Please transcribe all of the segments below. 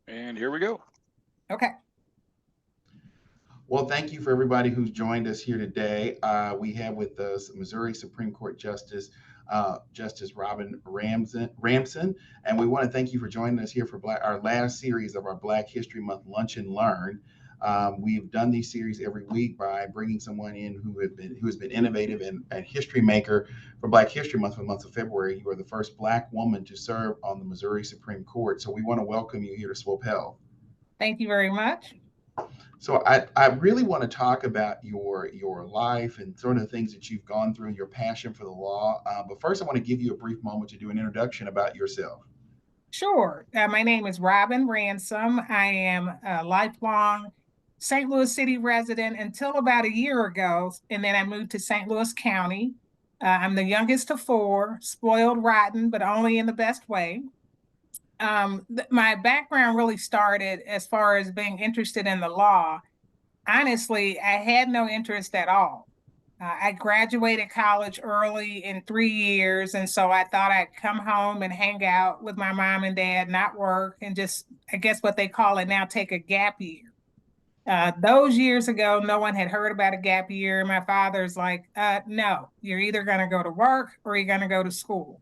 And here we go. Okay. Well, thank you for everybody who's joined us here today. We have with us Missouri Supreme Court Justice Robin Ransom, and we want to thank you for joining us here for our last series of our Black History Month Lunch and Learn. We've done these series every week by bringing someone in who has been innovative and history maker for Black History Month for the month of February. You are the first Black woman to serve on the Missouri Supreme Court, so we want to welcome you here to Swope Health. Thank you very much. So I really want to talk about your life and sort of the things that you've gone through and your passion for the law. But first, I want to give you a brief moment to do an introduction about yourself. Sure. My name is Robin Ransom. I am a lifelong St. Louis City resident until about a year ago, and then I moved to St. Louis County. I'm the youngest of four, spoiled rotten, but only in the best way. My background really started as far as being interested in the law. Honestly, I had no interest at all. I graduated college early in 3 years, and so I thought I'd come home and hang out with my mom and dad, not work, and just, I guess what they call it now, take a gap year. Those years ago, no one had heard about a gap year. My father's like, no, you're either going to go to work or you're going to go to school.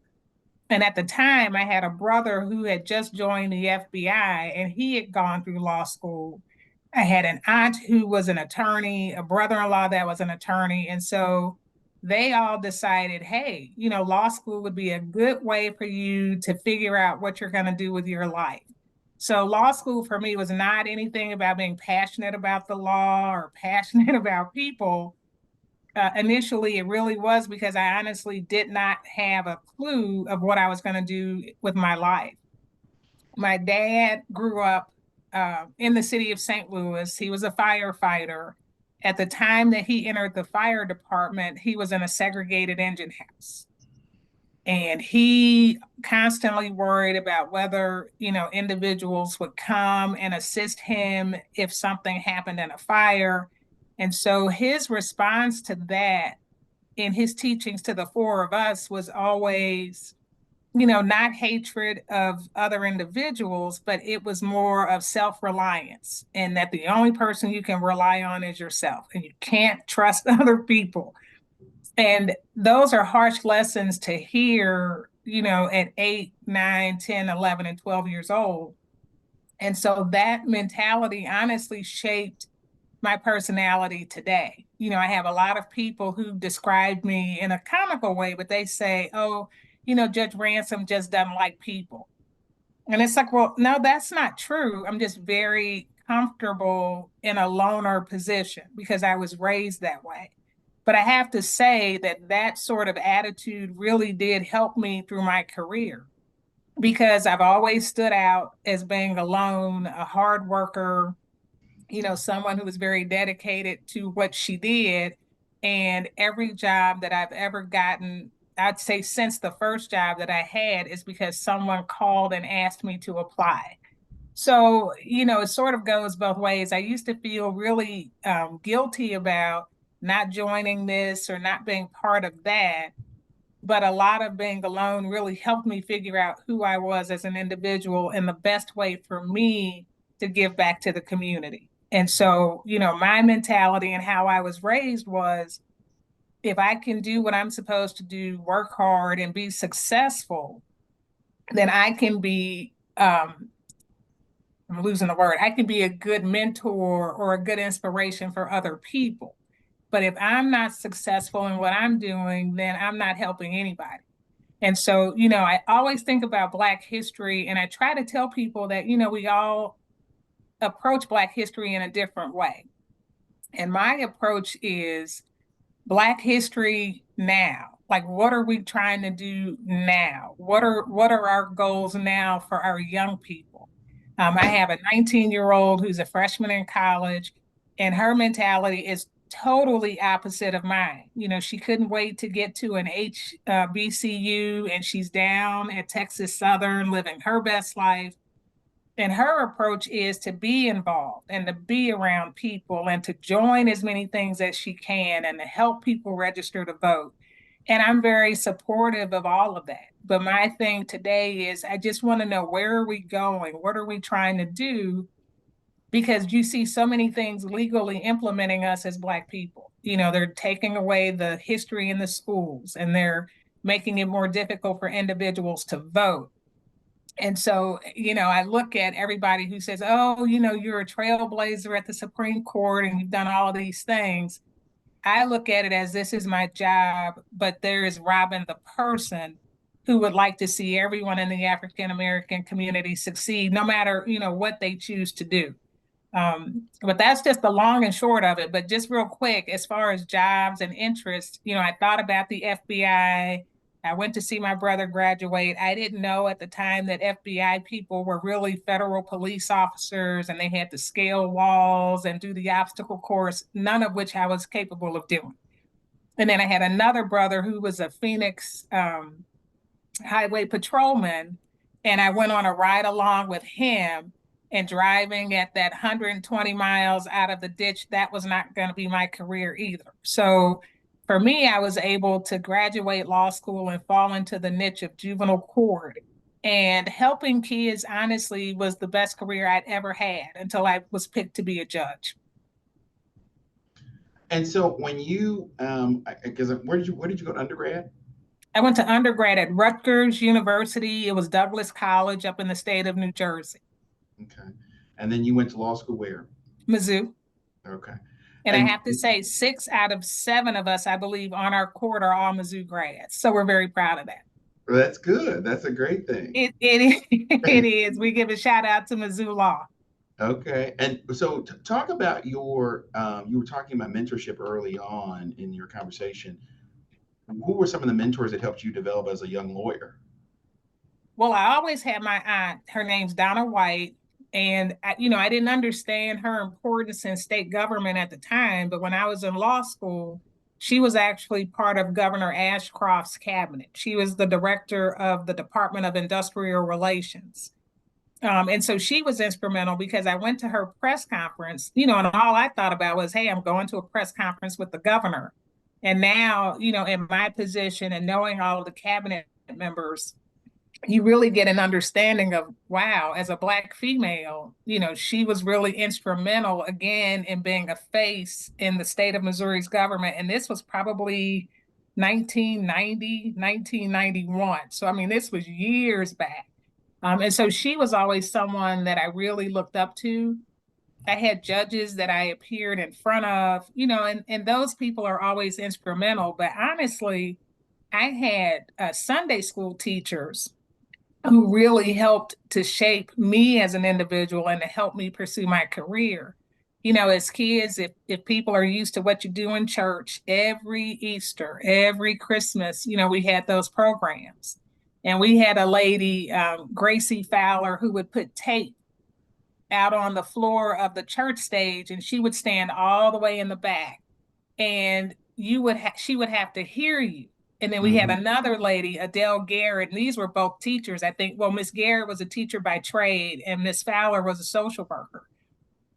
And at the time, I had a brother who had just joined the FBI and he had gone through law school. I had an aunt who was an attorney, a brother-in-law that was an attorney. And so they all decided, hey, law school would be a good way for you to figure out what you're going to do with your life. So law school for me was not anything about being passionate about the law or passionate about people. Initially, it really was because I honestly did not have a clue of what I was going to do with my life. My dad grew up in the city of St. Louis. He was a firefighter. At the time that he entered the fire department, he was in a segregated engine house. And he constantly worried about whether, individuals would come and assist him if something happened in a fire. And so his response to that in his teachings to the four of us was always, not hatred of other individuals, but it was more of self-reliance, and that the only person you can rely on is yourself, and you can't trust other people. And those are harsh lessons to hear, at 8, 9, 10, 11, and 12 years old. And so that mentality honestly shaped my personality today. I have a lot of people who describe me in a comical way, but they say, oh, Judge Ransom just doesn't like people. And it's like, well, no, that's not true. I'm just very comfortable in a loner position because I was raised that way. But I have to say that that sort of attitude really did help me through my career because I've always stood out as being alone, a hard worker, someone who was very dedicated to what she did. And every job that I've ever gotten, I'd say since the first job that I had, is because someone called and asked me to apply. So, it sort of goes both ways. I used to feel really guilty about not joining this or not being part of that. But a lot of being alone really helped me figure out who I was as an individual and the best way for me to give back to the community. And so, my mentality and how I was raised was if I can do what I'm supposed to do, work hard and be successful, then I can be, I'm losing the word, I can be a good mentor or a good inspiration for other people. But if I'm not successful in what I'm doing, then I'm not helping anybody. And so, I always think about Black history and I try to tell people that, we all approach Black history in a different way. And my approach is Black history now. Like, what are we trying to do now? What are our goals now for our young people? I have a 19-year-old who's a freshman in college, and her mentality is totally opposite of mine. She couldn't wait to get to an HBCU, and she's down at Texas Southern living her best life. And her approach is to be involved and to be around people and to join as many things as she can and to help people register to vote. And I'm very supportive of all of that. But my thing today is I just want to know, where are we going? What are we trying to do? Because you see so many things legally implementing us as Black people. They're taking away the history in the schools, and they're making it more difficult for individuals to vote. And so, I look at everybody who says, oh, you're a trailblazer at the Supreme Court and you've done all of these things. I look at it as, this is my job, but there is Robin the person who would like to see everyone in the African American community succeed, no matter, what they choose to do. But that's just the long and short of it. But just real quick, as far as jobs and interests, I thought about the FBI. I went to see my brother graduate. I didn't know at the time that FBI people were really federal police officers, and they had to scale walls and do the obstacle course, none of which I was capable of doing. And then I had another brother who was a Phoenix highway patrolman, and I went on a ride along with him, and driving at that 120 miles out of the ditch, that was not going to be my career either. So for me, I was able to graduate law school and fall into the niche of juvenile court. And helping kids, honestly, was the best career I'd ever had until I was picked to be a judge. And so when you, because where did you go to undergrad? I went to undergrad at Rutgers University. It was Douglas College up in the state of New Jersey. Okay. And then you went to law school where? Mizzou. Okay. And I And have to say, 6 out of 7 of us, I believe, on our court are all Mizzou grads. So we're very proud of that. that's good. That's a great thing. It is. We give a shout out to Mizzou Law. Okay. And so talk about you were talking about mentorship early on in your conversation. Who were some of the mentors that helped you develop as a young lawyer? Well, I always had my aunt. Her name's Donna White. And, I didn't understand her importance in state government at the time. But when I was in law school, she was actually part of Governor Ashcroft's cabinet. She was the director of the Department of Industrial Relations. And so she was instrumental, because I went to her press conference, and all I thought about was, hey, I'm going to a press conference with the governor. And now, in my position and knowing all of the cabinet members, you really get an understanding of, wow, as a Black female, she was really instrumental again in being a face in the state of Missouri's government. And this was probably 1990, 1991. So, I mean, this was years back. And so she was always someone that I really looked up to. I had judges that I appeared in front of, and those people are always instrumental. But honestly, I had Sunday school teachers who really helped to shape me as an individual and to help me pursue my career. As kids, if people are used to what you do in church, every Easter, every Christmas, we had those programs. And we had a lady, Gracie Fowler, who would put tape out on the floor of the church stage, and she would stand all the way in the back, and she would have to hear you. And then we had Mhm. another lady, Adele Garrett, and these were both teachers. I think, well, Miss Garrett was a teacher by trade, and Miss Fowler was a social worker.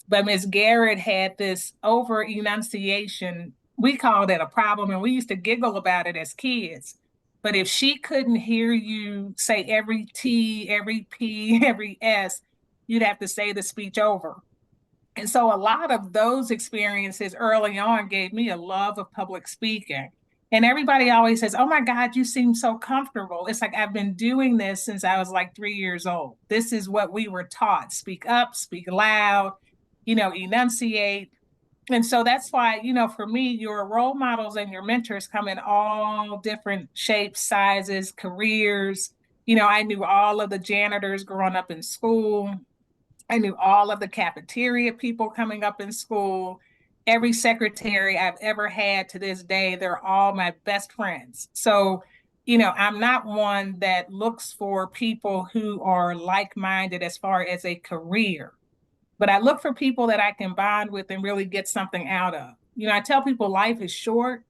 But Miss Garrett had this over enunciation. We called it a problem, and we used to giggle about it as kids. But if she couldn't hear you say every T, every P, every S, you'd have to say the speech over. And so a lot of those experiences early on gave me a love of public speaking. And everybody always says, oh my God, you seem so comfortable. It's like, I've been doing this since I was like 3 years old. This is what we were taught: speak up, speak loud, enunciate. And so that's why, for me, your role models and your mentors come in all different shapes, sizes, careers. I knew all of the janitors growing up in school. I knew all of the cafeteria people coming up in school. Every secretary I've ever had to this day, they're all my best friends. So, I'm not one that looks for people who are like-minded as far as a career, but I look for people that I can bond with and really get something out of. I tell people life is short,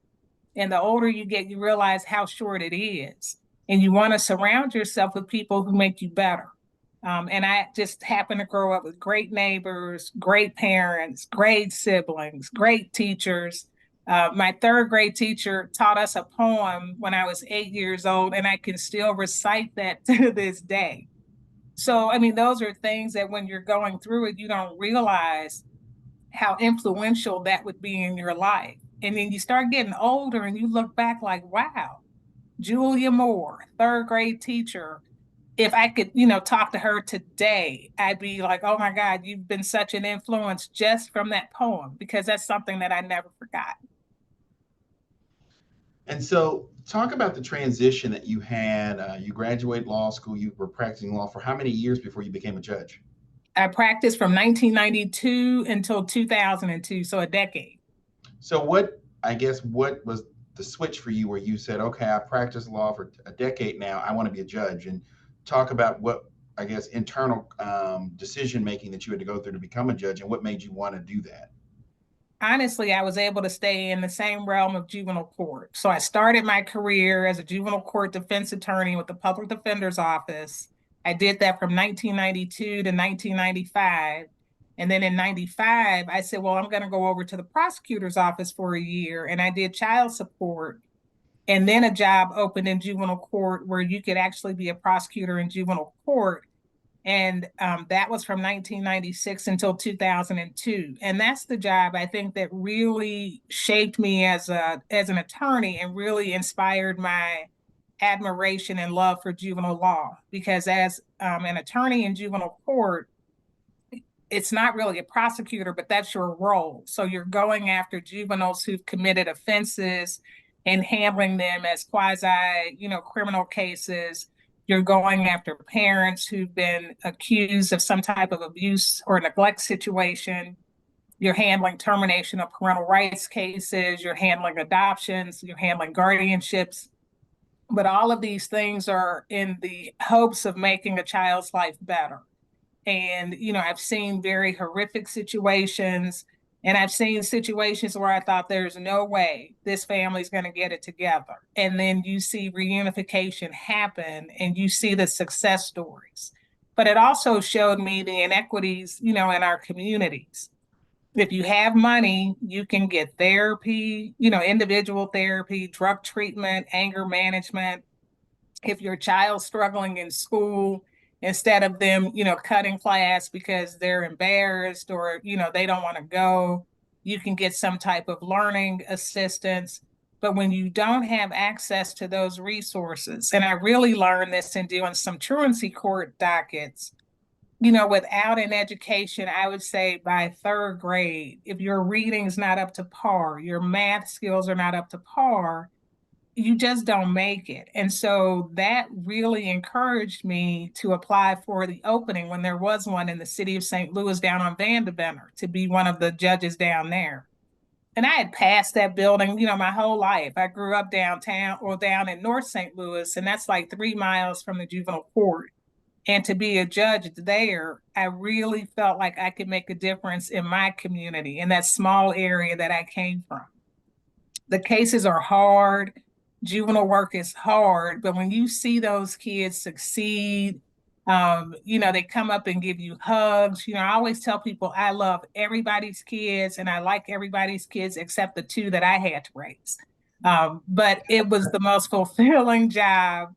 and the older you get, you realize how short it is. And you want to surround yourself with people who make you better. And I just happened to grow up with great neighbors, great parents, great siblings, great teachers. My third grade teacher taught us a poem when I was 8 years old, and I can still recite that to this day. So, I mean, those are things that when you're going through it, you don't realize how influential that would be in your life. And then you start getting older and you look back like, wow, Julia Moore, third grade teacher. If I could, talk to her today, I'd be like, oh my God, you've been such an influence just from that poem, because that's something that I never forgot. And so, talk about the transition that you had. You graduated law school. You were practicing law for how many years before you became a judge? I practiced from 1992 until 2002, so a decade. So, what was the switch for you where you said, okay, I practiced law for a decade now. I want to be a judge? And talk about what, I guess, internal decision making that you had to go through to become a judge and what made you want to do that. Honestly, I was able to stay in the same realm of juvenile court. So I started my career as a juvenile court defense attorney with the public defender's office. I did that from 1992 to 1995. And then in 95, I said, well, I'm going to go over to the prosecutor's office for a year. And I did child support. And then a job opened in juvenile court where you could actually be a prosecutor in juvenile court. And that was from 1996 until 2002. And that's the job I think that really shaped me as an attorney and really inspired my admiration and love for juvenile law. Because as an attorney in juvenile court, it's not really a prosecutor, but that's your role. So you're going after juveniles who've committed offenses and handling them as quasi, criminal cases. You're going after parents who've been accused of some type of abuse or neglect situation. You're handling termination of parental rights cases. You're handling adoptions. You're handling guardianships. But all of these things are in the hopes of making a child's life better. And, I've seen very horrific situations, and I've seen situations where I thought there's no way this family's going to get it together. And then you see reunification happen and you see the success stories. But it also showed me the inequities, in our communities. If you have money, you can get therapy, individual therapy, drug treatment, anger management. If your child's struggling in school, instead of them, cutting class because they're embarrassed or, they don't want to go, you can get some type of learning assistance. But when you don't have access to those resources, and I really learned this in doing some truancy court dockets, without an education, I would say by third grade, if your reading's not up to par, your math skills are not up to par, you just don't make it. And so that really encouraged me to apply for the opening when there was one in the city of St. Louis down on Vanderbilt to be one of the judges down there. And I had passed that building, my whole life. I grew up downtown or down in North St. Louis, and that's like 3 miles from the juvenile court. And to be a judge there, I really felt like I could make a difference in my community, in that small area that I came from. The cases are hard. Juvenile work is hard, but when you see those kids succeed, they come up and give you hugs. I always tell people I love everybody's kids and I like everybody's kids except the two that I had to raise. But it was the most fulfilling job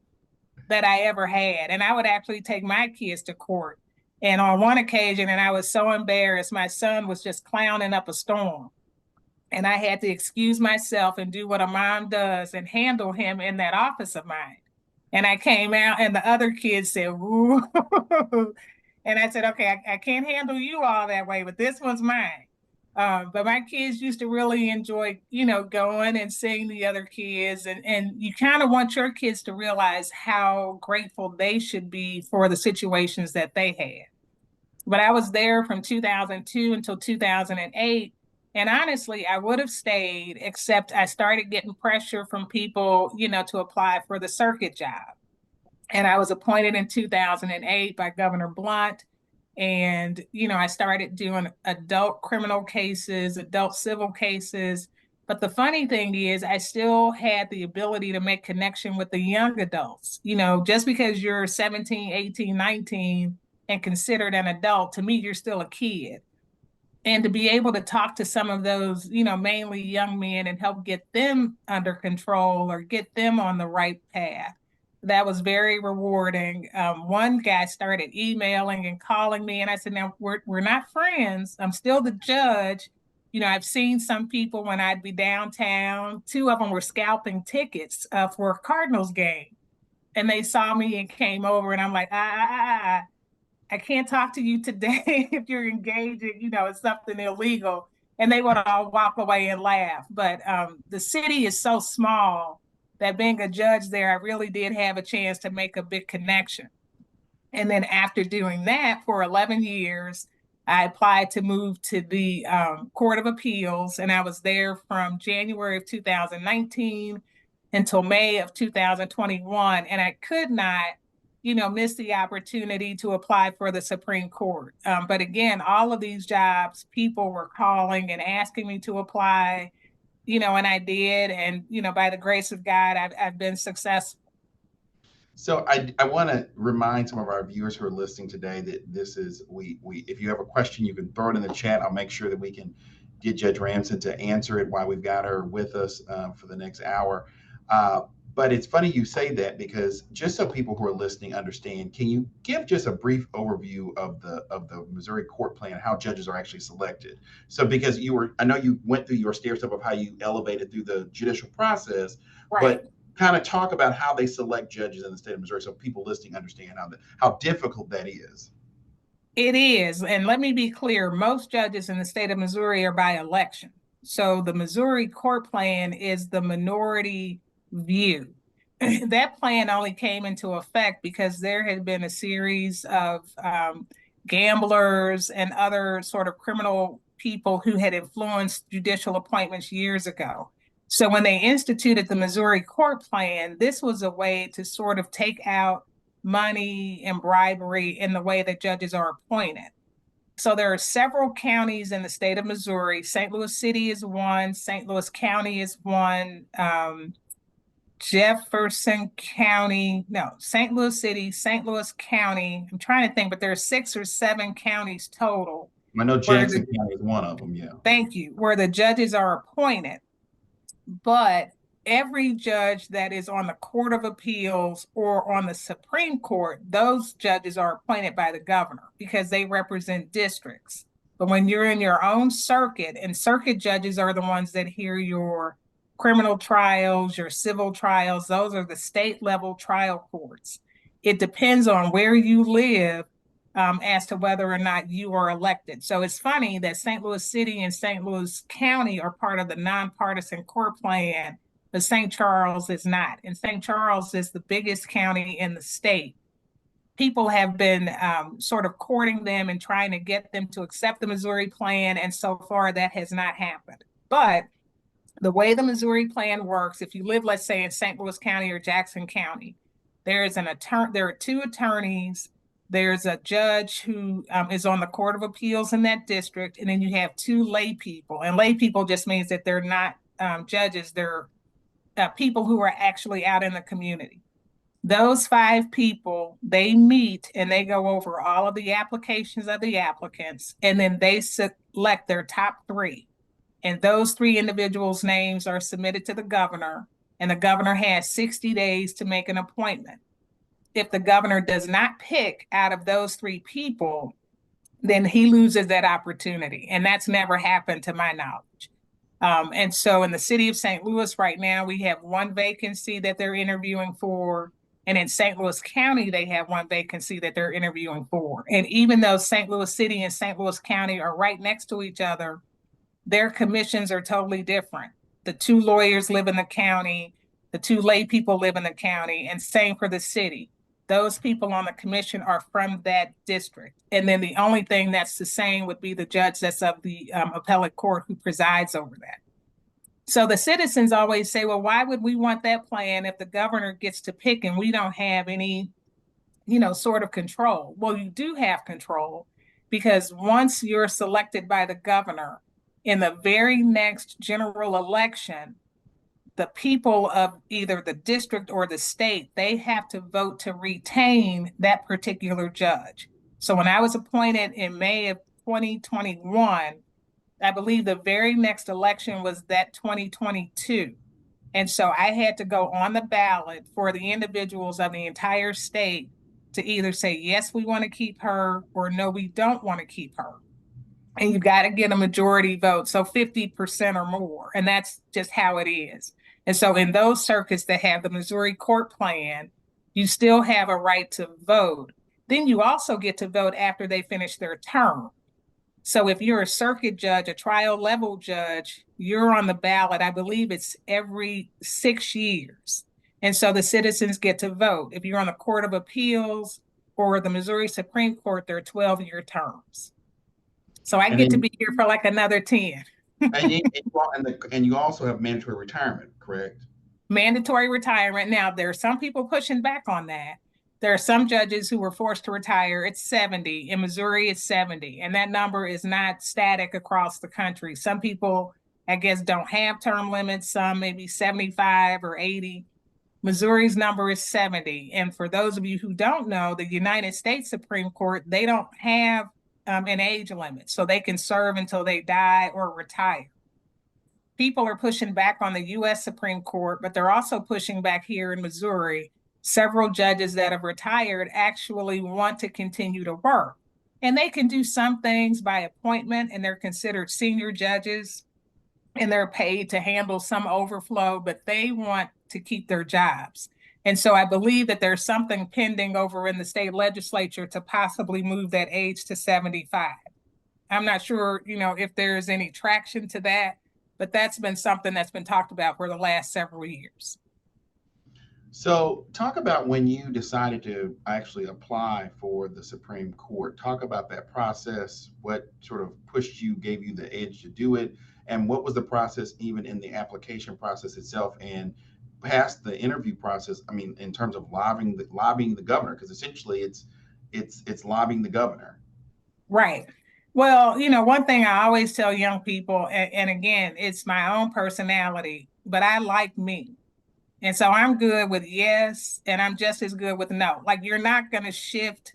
that I ever had. And I would actually take my kids to court. And on one occasion, and I was so embarrassed, my son was just clowning up a storm. And I had to excuse myself and do what a mom does and handle him in that office of mine. And I came out and the other kids said, "Woo." And I said, okay, I can't handle you all that way, but this one's mine. But my kids used to really enjoy, going and seeing the other kids. And you kind of want your kids to realize how grateful they should be for the situations that they had. But I was there from 2002 until 2008. And honestly, I would have stayed, except I started getting pressure from people, to apply for the circuit job. And I was appointed in 2008 by Governor Blunt. And, I started doing adult criminal cases, adult civil cases. But the funny thing is, I still had the ability to make connection with the young adults. Just because you're 17, 18, 19 and considered an adult, to me, you're still a kid. And to be able to talk to some of those, mainly young men and help get them under control or get them on the right path. That was very rewarding. One guy started emailing and calling me, and I said, "Now we're not friends. I'm still the judge. I've seen some people when I'd be downtown. Two of them were scalping tickets for a Cardinals game, and they saw me and came over, and I'm like, I can't talk to you today if you're engaging, in something illegal." And they would all walk away and laugh. But the city is so small that being a judge there, I really did have a chance to make a big connection. And then after doing that for 11 years, I applied to move to the Court of Appeals, and I was there from January of 2019 until May of 2021. And I could not, miss the opportunity to apply for the Supreme Court. But again, all of these jobs, people were calling and asking me to apply, and I did. And, by the grace of God, I've been successful. So I want to remind some of our viewers who are listening today that this is we if you have a question, you can throw it in the chat. I'll make sure that we can get Judge Ramson to answer it while we've got her with us for the next hour. But it's funny you say that, because just so people who are listening understand, can you give just a brief overview of the Missouri court plan, how judges are actually selected? So because I know you went through your stair step of how you elevated through the judicial process, Right. but kind of talk about how they select judges in the state of Missouri so people listening understand how difficult that is. It is. And let me be clear, most judges in the state of Missouri are by election. So the Missouri court plan is the minority view. That plan only came into effect because there had been a series of gamblers and other sort of criminal people who had influenced judicial appointments years ago. So when they instituted the Missouri court plan, this was a way to sort of take out money and bribery in the way that judges are appointed. So there are several counties in the state of Missouri. St. Louis City is one, St. Louis County is one, Jefferson County, no, St. Louis City, St. Louis County. I'm trying to think, but there are 6 or 7 counties total. I know Jackson County is one of them, yeah. Thank you, where the judges are appointed. But every judge that is on the Court of Appeals or on the Supreme Court, those judges are appointed by the governor because they represent districts. But when you're in your own circuit, and circuit judges are the ones that hear your criminal trials, your civil trials, those are the state level trial courts. It depends on where you live as to whether or not you are elected. So it's funny that St. Louis City and St. Louis County are part of the nonpartisan court plan, but St. Charles is not. And St. Charles is the biggest county in the state. People have been sort of courting them and trying to get them to accept the Missouri plan, and so far that has not happened. But the way the Missouri plan works, if you live, let's say, in St. Louis County or Jackson County, there are 2 attorneys. There's a judge who is on the Court of Appeals in that district, and then you have 2 lay people. And lay people just means that they're not judges, they're people who are actually out in the community. Those 5 people, they meet and they go over all of the applications of the applicants, and then they select their top 3. And those 3 individuals' names are submitted to the governor, and the governor has 60 days to make an appointment. If the governor does not pick out of those 3 people, then he loses that opportunity. And that's never happened to my knowledge. And so in the city of St. Louis right now, we have 1 vacancy that they're interviewing for. And in St. Louis County, they have 1 vacancy that they're interviewing for. And even though St. Louis City and St. Louis County are right next to each other, their commissions are totally different. The 2 lawyers live in the county, the 2 lay people live in the county, and same for the city. Those people on the commission are from that district. And then the only thing that's the same would be the judge that's of the appellate court who presides over that. So the citizens always say, well, why would we want that plan if the governor gets to pick and we don't have any, sort of control? Well, you do have control, because once you're selected by the governor, in the very next general election, the people of either the district or the state, they have to vote to retain that particular judge. So when I was appointed in May of 2021, I believe the very next election was that 2022. And so I had to go on the ballot for the individuals of the entire state to either say, yes, we want to keep her, or no, we don't want to keep her. And you got to get a majority vote, so 50% or more. And that's just how it is. And so in those circuits that have the Missouri court plan, you still have a right to vote. Then you also get to vote after they finish their term. So if you're a circuit judge, a trial level judge, you're on the ballot. I believe it's every 6 years. And so the citizens get to vote. If you're on the Court of Appeals or the Missouri Supreme Court, they're 12-year terms. So I And get to then be here for like another 10. and you also have mandatory retirement, correct? Mandatory retirement. Now, there are some people pushing back on that. There are some judges who were forced to retire at 70. In Missouri, it's 70. And that number is not static across the country. Some people, I guess, don't have term limits. Some maybe 75 or 80. Missouri's number is 70. And for those of you who don't know, the United States Supreme Court, they don't have an age limit. So they can serve until they die or retire. People are pushing back on the U.S. Supreme Court, but they're also pushing back here in Missouri. Several judges that have retired actually want to continue to work. And they can do some things by appointment, and they're considered senior judges, and they're paid to handle some overflow, but they want to keep their jobs. And so I believe that there's something pending over in the state legislature to possibly move that age to 75. I'm not sure, if there's any traction to that, but that's been something that's been talked about for the last several years. So, talk about when you decided to actually apply for the Supreme Court. Talk about that process. What sort of pushed you, gave you the edge to do it, and what was the process, even in the application process itself, and past the interview process? I mean, in terms of lobbying the governor, because essentially it's lobbying the governor. Right. Well, one thing I always tell young people, and again, it's my own personality, but I like me. And so I'm good with yes, and I'm just as good with no. Like, you're not going to shift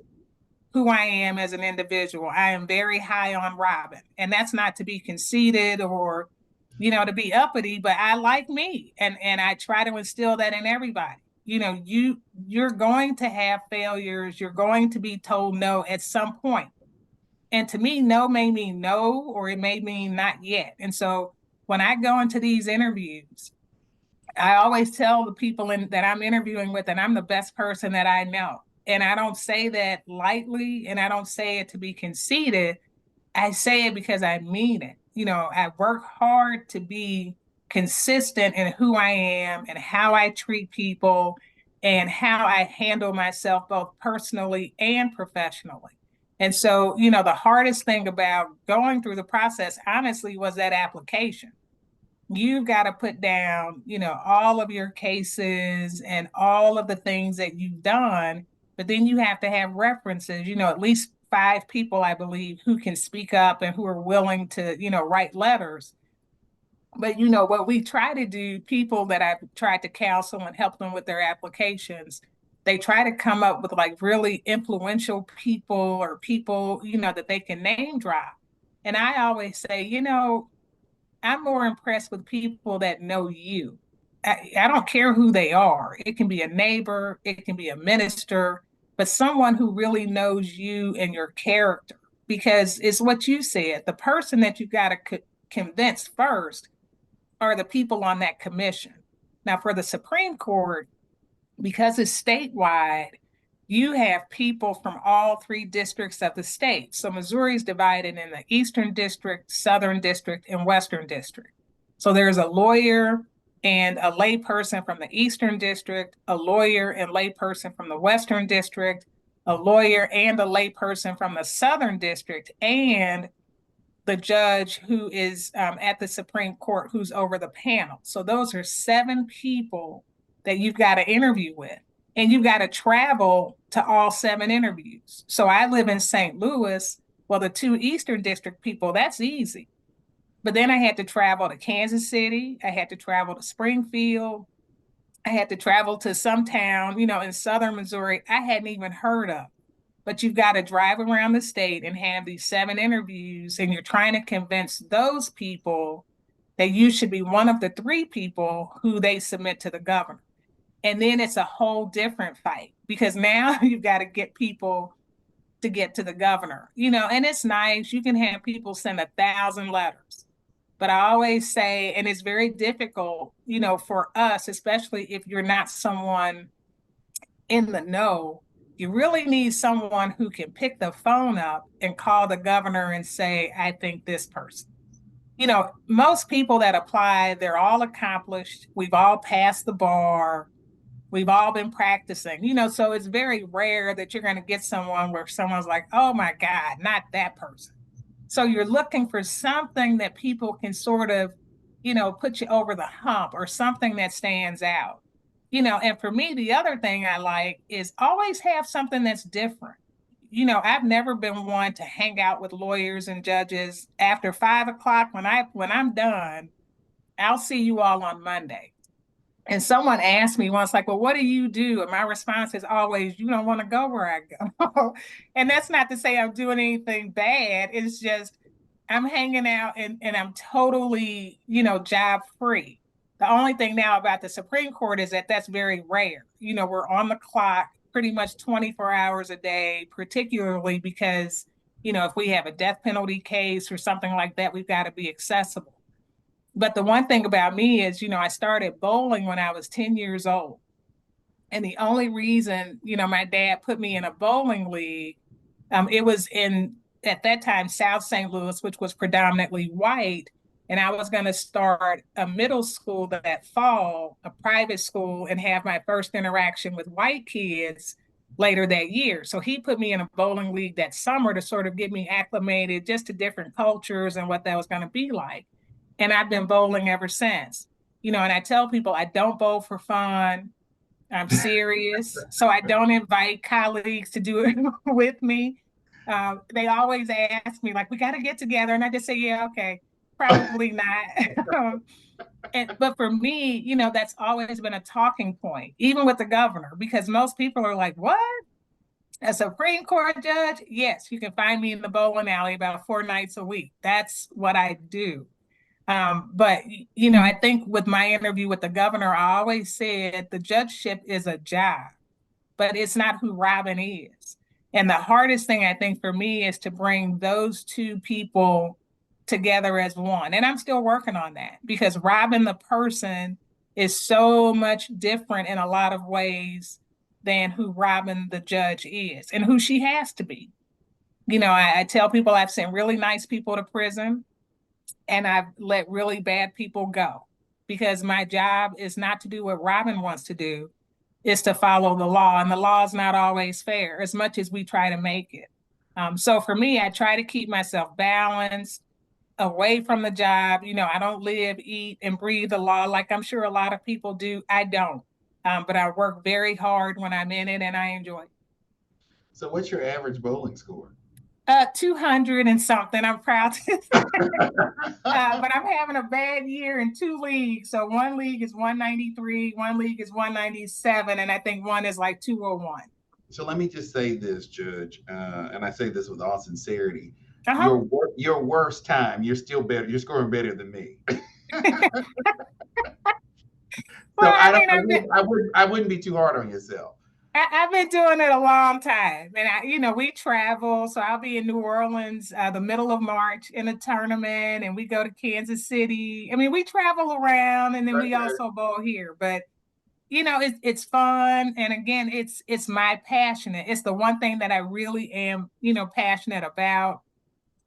who I am as an individual. I am very high on Robin. And that's not to be conceited or, to be uppity, but I like me. And I try to instill that in everybody. You're going to have failures. You're going to be told no at some point. And to me, no may mean no, or it may mean not yet. And so when I go into these interviews, I always tell the people that I'm interviewing with that I'm the best person that I know. And I don't say that lightly, and I don't say it to be conceited. I say it because I mean it. I work hard to be consistent in who I am and how I treat people and how I handle myself both personally and professionally. And so, the hardest thing about going through the process, honestly, was that application. You've got to put down, all of your cases and all of the things that you've done, but then you have to have references, at least 5 people, I believe, who can speak up and who are willing to, write letters. But, what we try to do, people that I've tried to counsel and help them with their applications, they try to come up with like really influential people or people, that they can name drop. And I always say, I'm more impressed with people that know you. I don't care who they are. It can be a neighbor, it can be a minister, but someone who really knows you and your character. Because it's what you said, the person that you got to convince first are the people on that commission. Now, for the Supreme Court, because it's statewide, you have people from all 3 districts of the state. So Missouri is divided in the Eastern District, Southern District, and Western District. So there's a lawyer and a layperson from the Eastern District, a lawyer and layperson from the Western District, a lawyer and a layperson from the Southern District, and the judge who is at the Supreme Court who's over the panel. So those are 7 people that you've got to interview with. And you've got to travel to all 7 interviews. So I live in St. Louis. Well, the 2 Eastern District people, that's easy. But then I had to travel to Kansas City. I had to travel to Springfield. I had to travel to some town, in Southern Missouri I hadn't even heard of. but you've got to drive around the state and have these 7 interviews, and you're trying to convince those people that you should be one of the 3 people who they submit to the governor. And then it's a whole different fight because now you've got to get people to get to the governor, and it's nice. You can have people send 1,000 letters. But I always say, and it's very difficult, for us, especially if you're not someone in the know, you really need someone who can pick the phone up and call the governor and say, I think this person. Most people that apply, they're all accomplished. We've all passed the bar. We've all been practicing, so it's very rare that you're going to get someone where someone's like, oh my God, not that person. So you're looking for something that people can sort of, put you over the hump or something that stands out. And for me, the other thing I like is always have something that's different. I've never been one to hang out with lawyers and judges after 5 o'clock. When I'm done, I'll see you all on Monday. And someone asked me once, like, well, what do you do? And my response is always, you don't want to go where I go. And that's not to say I'm doing anything bad. It's just I'm hanging out and I'm totally, job free. The only thing now about the Supreme Court is that that's very rare. We're on the clock pretty much 24 hours a day, particularly because, if we have a death penalty case or something like that, we've got to be accessible. But the one thing about me is, I started bowling when I was 10 years old. And the only reason, my dad put me in a bowling league, it was in, at that time, South St. Louis, which was predominantly white. And I was going to start a middle school that fall, a private school, and have my first interaction with white kids later that year. So he put me in a bowling league that summer to sort of get me acclimated just to different cultures and what that was going to be like. And I've been bowling ever since. And I tell people I don't bowl for fun. I'm serious. So I don't invite colleagues to do it with me. They always ask me, like, we got to get together. And I just say, yeah, okay, probably not. But for me, that's always been a talking point, even with the governor, because most people are like, what? A Supreme Court judge? Yes, you can find me in the bowling alley about 4 nights a week. That's what I do. But, I think with my interview with the governor, I always said the judgeship is a job, but it's not who Robin is. And the hardest thing I think for me is to bring those 2 people together as one. And I'm still working on that because Robin, the person, is so much different in a lot of ways than who Robin, the judge, is and who she has to be. I tell people I've sent really nice people to prison. And I've let really bad people go because my job is not to do what Robin wants to do, is to follow the law. And the law is not always fair as much as we try to make it. So for me, I try to keep myself balanced away from the job. I don't live, eat, and breathe the law like I'm sure a lot of people do. I don't. But I work very hard when I'm in it and I enjoy it. So what's your average bowling score? 200 and something. I'm proud to say. But I'm having a bad year in 2 leagues. So one league is 193, one league is 197, and I think one is like 201. So let me just say this, Judge, and I say this with all sincerity. Uh-huh. Your worst time, you're still better. You're scoring better than me. So Well, I wouldn't be too hard on yourself. I've been doing it a long time, and we travel. So I'll be in New Orleans the middle of March in a tournament, and we go to Kansas City. I mean, we travel around, and then we also bowl here. But it's fun, and again, it's my passion. It's the one thing that I really am, passionate about.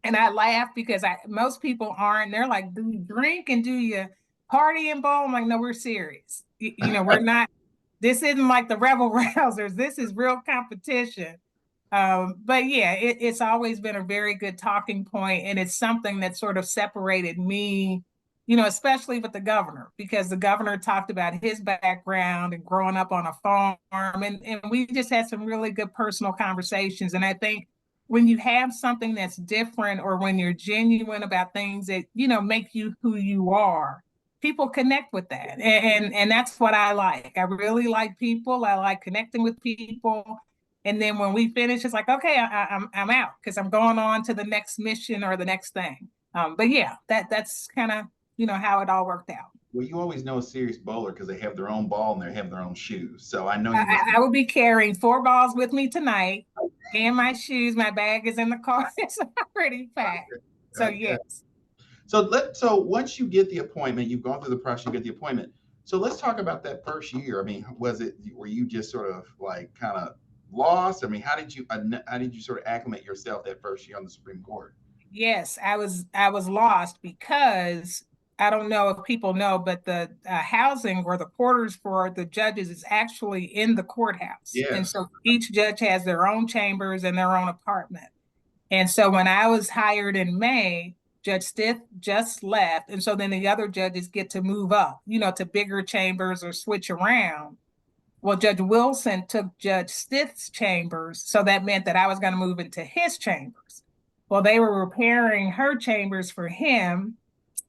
And I laugh because most people aren't. They're like, do you drink and do you party and bowl? I'm like, no, we're serious. We're not. This isn't like the Rebel Rousers. This is real competition. But yeah, it's always been a very good talking point, and it's something that sort of separated me, especially with the governor, because the governor talked about his background and growing up on a farm, and we just had some really good personal conversations. And I think when you have something that's different, or when you're genuine about things that make you who you are, people connect with that, and that's what I like. I really like people. I like connecting with people. And then when we finish, it's like, okay, I'm out because I'm going on to the next mission or the next thing. But yeah, that's kind of, how it all worked out. Well, you always know a serious bowler because they have their own ball and they have their own shoes. So I know I, you must. I will be carrying 4 balls with me tonight and my shoes. My bag is in the car. It's already packed. So Okay. yes. So once you get the appointment, you've gone through the process, you get the appointment. So let's talk about that first year. I mean, were you just sort of like kind of lost? I mean, how did you sort of acclimate yourself that first year on the Supreme Court? Yes, I was lost because I don't know if people know, but the housing or the quarters for the judges is actually in the courthouse, and Yes. so each judge has their own chambers and their own apartment. And so when I was hired in May, Judge Stith just left, and so then the other judges get to move up, to bigger chambers or switch around. Well, Judge Wilson took Judge Stith's chambers, so that meant that I was going to move into his chambers. Well, they were repairing her chambers for him,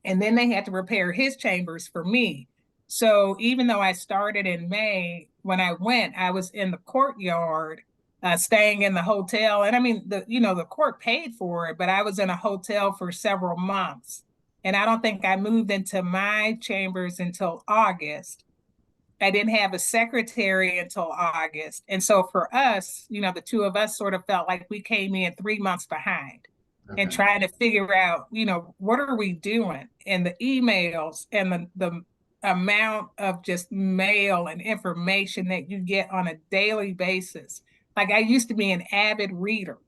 and then they had to repair his chambers for me. So even though I started in May, when I went, I was in the courtyard, staying in the hotel. And I mean, the court paid for it, but I was in a hotel for several months. And I don't think I moved into my chambers until August. I didn't have a secretary until August. And so for us, the two of us sort of felt like we came in 3 months behind and Okay. trying to figure out, what are we doing? And the emails and the amount of just mail and information that you get on a daily basis. Like I used to be an avid reader.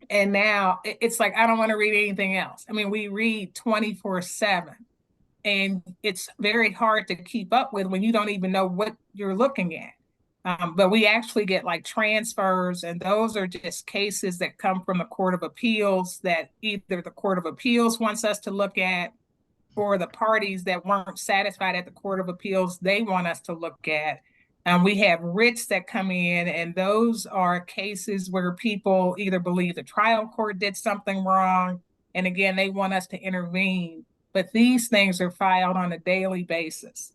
And now it's like I don't want to read anything else. I mean, we read 24/7 and it's very hard to keep up with when you don't even know what you're looking at. But we actually get like transfers, and those are just cases that come from the Court of Appeals that either the Court of Appeals wants us to look at, or the parties that weren't satisfied at the Court of Appeals, they want us to look at. We have writs that come in, and those are cases where people either believe the trial court did something wrong, and again, they want us to intervene. But these things are filed on a daily basis.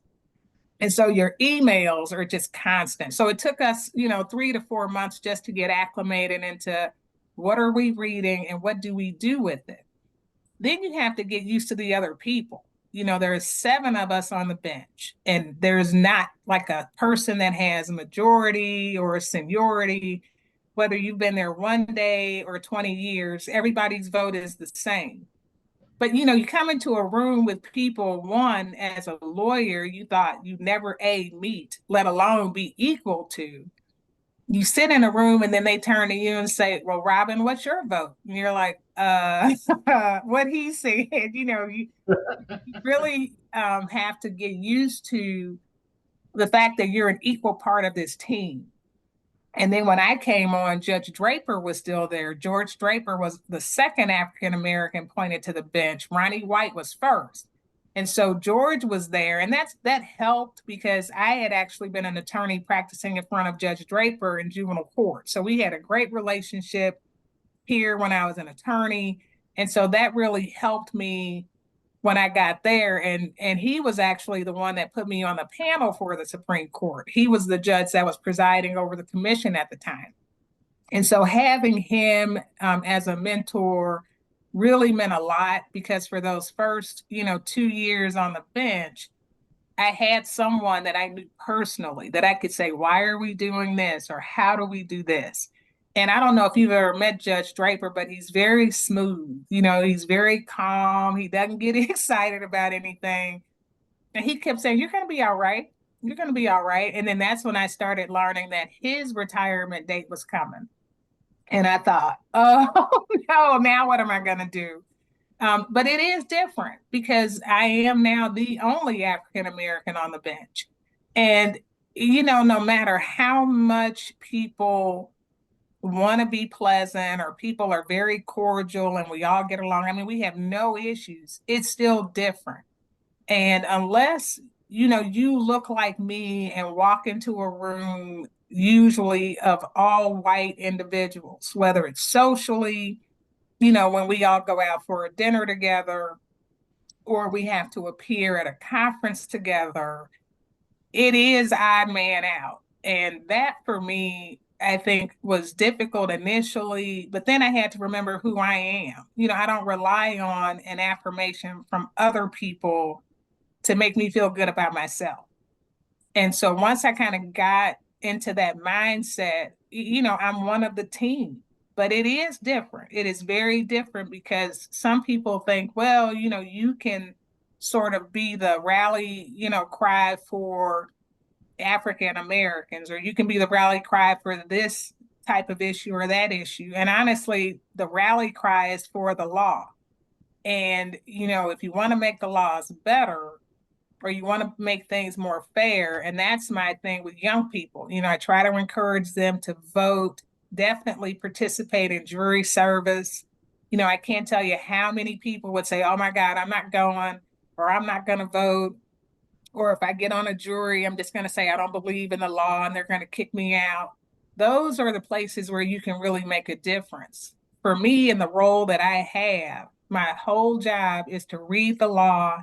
And so your emails are just constant. So it took us, 3 to 4 months just to get acclimated into what are we reading and what do we do with it. Then you have to get used to the other people. There's 7 of us on the bench, and there's not like a person that has a majority or a seniority. Whether you've been there 1 day or 20 years, everybody's vote is the same. But you come into a room with people, one, as a lawyer, you thought you'd never meet, let alone be equal to. You sit in a room and then they turn to you and say, well, Robin, what's your vote? And you're like, what he said. You really have to get used to the fact that you're an equal part of this team. And then when I came on, Judge Draper was still there. George Draper was the second African American appointed to the bench. Ronnie White was first. And so George was there, and that helped because I had actually been an attorney practicing in front of Judge Draper in juvenile court. So we had a great relationship here when I was an attorney. And so that really helped me when I got there. And he was actually the one that put me on the panel for the Supreme Court. He was the judge that was presiding over the commission at the time. And so having him as a mentor really meant a lot because for those first, 2 years on the bench, I had someone that I knew personally that I could say, why are we doing this? Or how do we do this? And I don't know if you've ever met Judge Draper, but he's very smooth. He's very calm. He doesn't get excited about anything. And he kept saying, you're going to be all right. You're going to be all right. And then that's when I started learning that his retirement date was coming. And I thought, oh, no, now what am I going to do? But it is different because I am now the only African American on the bench. And, no matter how much people want to be pleasant or people are very cordial and we all get along, I mean, we have no issues, it's still different. And unless, you look like me and walk into a room, usually of all white individuals, whether it's socially, when we all go out for a dinner together or we have to appear at a conference together, it is odd man out. And that for me I think was difficult initially, but then I had to remember who I am. I don't rely on an affirmation from other people to make me feel good about myself. And so once I kind of got into that mindset, I'm one of the team, but it is different. It is very different because some people think, well, you can sort of be the rally, cry for African Americans, or you can be the rally cry for this type of issue or that issue. And honestly, the rally cry is for the law. And, if you want to make the laws better, or you want to make things more fair. And that's my thing with young people. I try to encourage them to vote, definitely participate in jury service. I can't tell you how many people would say, oh my God, I'm not going, or I'm not going to vote. Or if I get on a jury, I'm just going to say, I don't believe in the law and they're going to kick me out. Those are the places where you can really make a difference. For me, in the role that I have, my whole job is to read the law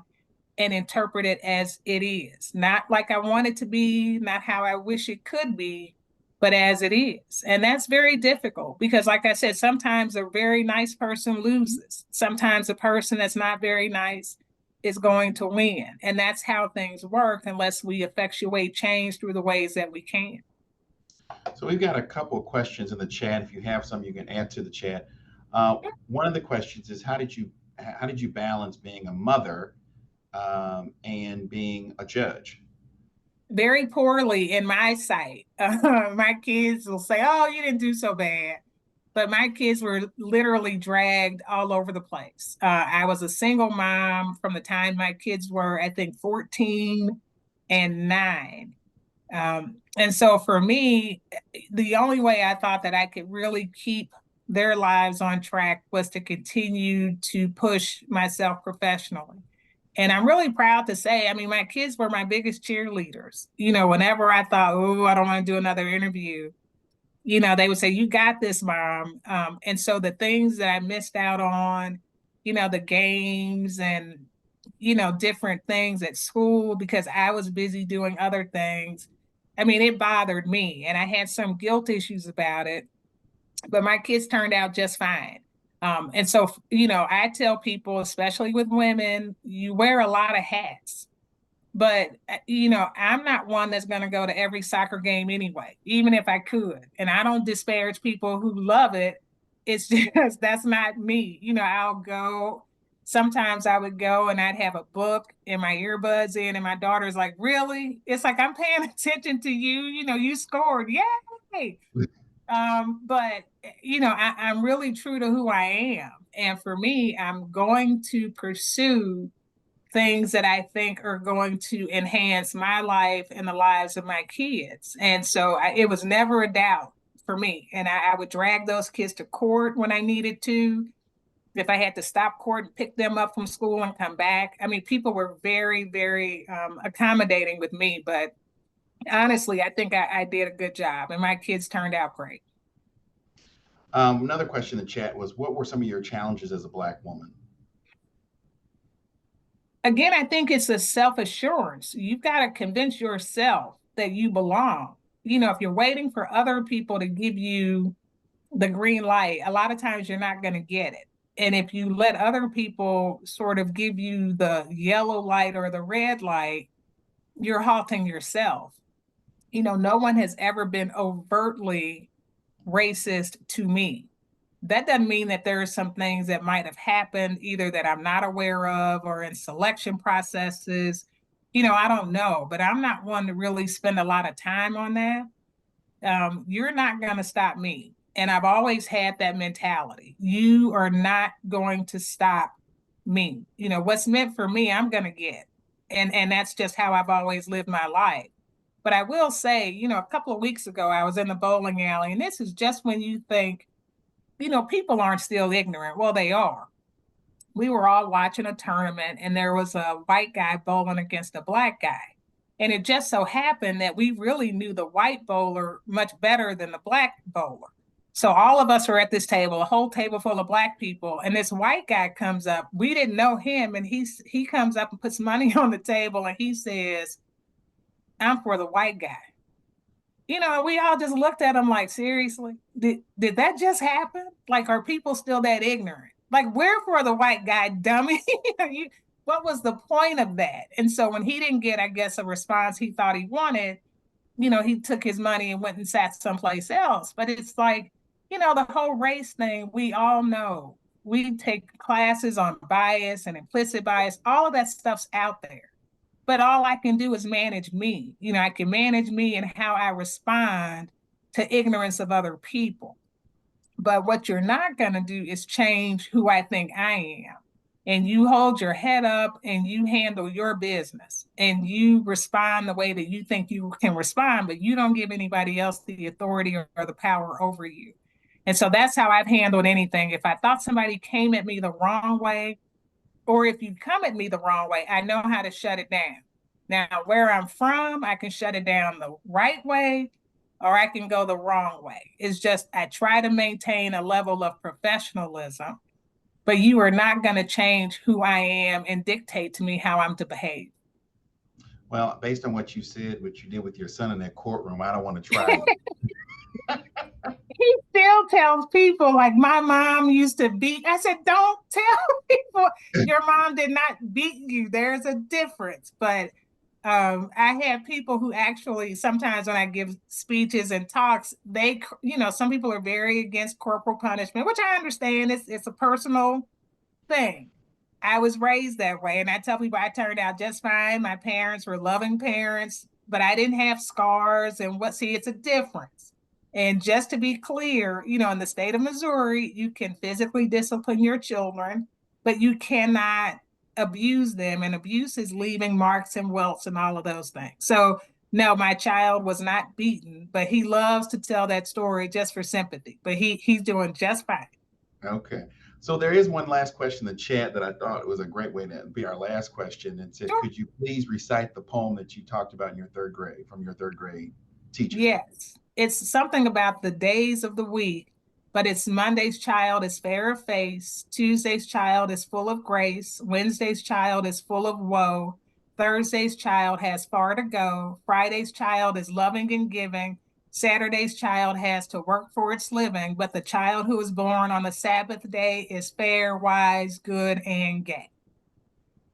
and interpret it as it is, not like I want it to be, not how I wish it could be, but as it is. And that's very difficult because, like I said, sometimes a very nice person loses. Sometimes a person that's not very nice is going to win. And that's how things work unless we effectuate change through the ways that we can. So we've got a couple of questions in the chat. If you have some, you can add to the chat. One of the questions is how did you balance being a mother and being a judge? Very poorly in my sight. My kids will say, oh, you didn't do so bad. But my kids were literally dragged all over the place. I was a single mom from the time my kids were, I think, 14 and 9. And so for me, the only way I thought that I could really keep their lives on track was to continue to push myself professionally. And I'm really proud to say, I mean, my kids were my biggest cheerleaders. Whenever I thought, oh, I don't want to do another interview, they would say, you got this, mom. And so the things that I missed out on, the games and, different things at school because I was busy doing other things. I mean, it bothered me and I had some guilt issues about it, but my kids turned out just fine. And so, I tell people, especially with women, you wear a lot of hats. But, I'm not one that's going to go to every soccer game anyway, even if I could. And I don't disparage people who love it. It's just that's not me. I'll go. Sometimes I would go and I'd have a book and my earbuds in, and my daughter's like, really? It's like, I'm paying attention to you. You scored. Yay. But, I'm really true to who I am. And for me, I'm going to pursue things that I think are going to enhance my life and the lives of my kids. And so it was never a doubt for me. And I would drag those kids to court when I needed to. If I had to stop court and pick them up from school and come back. I mean, people were very, very accommodating with me. But honestly, I think I did a good job and my kids turned out great. Another question in the chat was, what were some of your challenges as a Black woman? Again, I think it's a self-assurance. You've got to convince yourself that you belong. If you're waiting for other people to give you the green light, a lot of times you're not going to get it. And if you let other people sort of give you the yellow light or the red light, you're halting yourself. No one has ever been overtly racist to me. That doesn't mean that there are some things that might have happened either that I'm not aware of or in selection processes. I don't know, but I'm not one to really spend a lot of time on that. You're not going to stop me. And I've always had that mentality. You are not going to stop me. What's meant for me, I'm going to get. And that's just how I've always lived my life. But I will say, a couple of weeks ago, I was in the bowling alley, and this is just when you think, people aren't still ignorant. Well, they are. We were all watching a tournament and there was a white guy bowling against a black guy. And it just so happened that we really knew the white bowler much better than the black bowler. So all of us are at this table, a whole table full of black people, and this white guy comes up. We didn't know him, and he comes up and puts money on the table and he says, I'm for the white guy. We all just looked at him like, seriously, did that just happen? Like, are people still that ignorant? Like, where for the white guy, dummy? What was the point of that? And so when he didn't get, I guess, a response he thought he wanted, he took his money and went and sat someplace else. But it's like, the whole race thing, we all know. We take classes on bias and implicit bias. All of that stuff's out there. But all I can do is manage me. I can manage me and how I respond to ignorance of other people. But what you're not going to do is change who I think I am. And you hold your head up and you handle your business and you respond the way that you think you can respond, but you don't give anybody else the authority or the power over you. And so that's how I've handled anything. If I thought somebody came at me the wrong way, or if you come at me the wrong way, I know how to shut it down. Now, where I'm from, I can shut it down the right way or I can go the wrong way. It's just I try to maintain a level of professionalism, but you are not going to change who I am and dictate to me how I'm to behave. Well, based on what you said, what you did with your son in that courtroom, I don't want to try. He still tells people, like, my mom used to beat. I said, don't tell people your mom did not beat you. There's a difference. But I have people who actually, sometimes when I give speeches and talks, some people are very against corporal punishment, which I understand. It's a personal thing. I was raised that way. And I tell people I turned out just fine. My parents were loving parents, but I didn't have scars. And it's a difference. And just to be clear, in the state of Missouri, you can physically discipline your children, but you cannot abuse them. And abuse is leaving marks and welts and all of those things. So, no, my child was not beaten, but he loves to tell that story just for sympathy. But he's doing just fine. Okay. So there is one last question in the chat that I thought was a great way to be our last question. It said, Sure. could you please recite the poem that you talked about in your third grade from your third grade teacher? Yes. It's something about the days of the week, but it's Monday's child is fair of face, Tuesday's child is full of grace, Wednesday's child is full of woe, Thursday's child has far to go, Friday's child is loving and giving, Saturday's child has to work for its living, but the child who is born on the Sabbath day is fair, wise, good, and gay.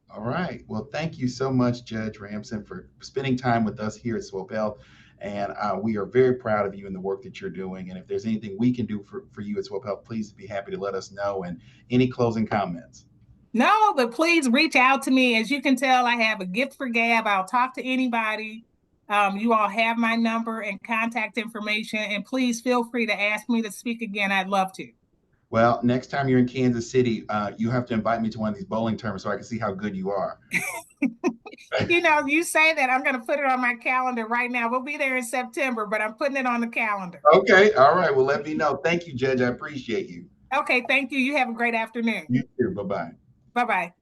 All right. Well, thank you so much, Judge Ransom, for spending time with us here at Swope Health. And we are very proud of you and the work that you're doing. And if there's anything we can do for you at Swope Health, please be happy to let us know. And any closing comments? No, but please reach out to me. As you can tell, I have a gift for gab. I'll talk to anybody. You all have my number and contact information, and please feel free to ask me to speak again. I'd love to. Well, next time you're in Kansas City, you have to invite me to one of these bowling tournaments so I can see how good you are. You say that, I'm going to put it on my calendar right now. We'll be there in September, but I'm putting it on the calendar. Okay. All right. Well, let me know. Thank you, Judge. I appreciate you. Okay. Thank you. You have a great afternoon. You too. Bye-bye. Bye-bye.